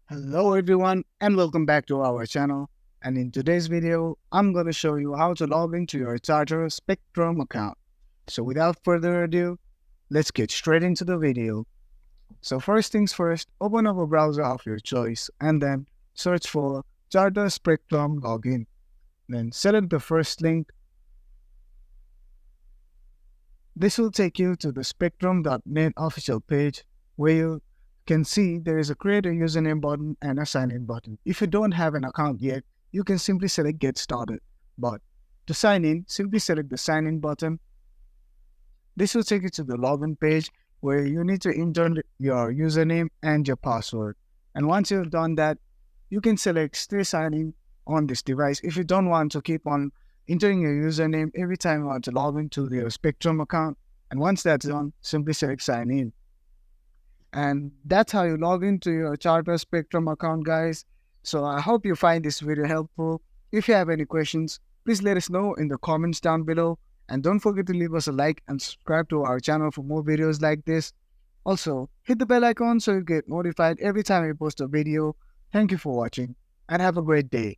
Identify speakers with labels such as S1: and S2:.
S1: Hello everyone and welcome back to our channel. And in today's video, I'm going to show you how to log into your Charter Spectrum account. So without further ado, let's get straight into the video. So first things first, open up a browser of your choice and then search for Charter Spectrum login. Then select the first link. This will take you to the spectrum.net official page where you can see there is a create a username button and a sign in button. If you don't have an account yet, you can simply select get started. But to sign in, simply select the sign in button. This will take you to the login page where you need to enter your username and your password. And once you've done that, you can select stay signing on this device if you don't want to keep on entering your username every time you want to log into your Spectrum account. And once that's done, simply select sign in. And that's how you log into your Charter Spectrum account, guys. So I hope you find this video helpful. If you have any questions, please let us know in the comments down below. And don't forget to leave us a like and subscribe to our channel for more videos like this. Also, hit the bell icon so you get notified every time we post a video. Thank you for watching and have a great day.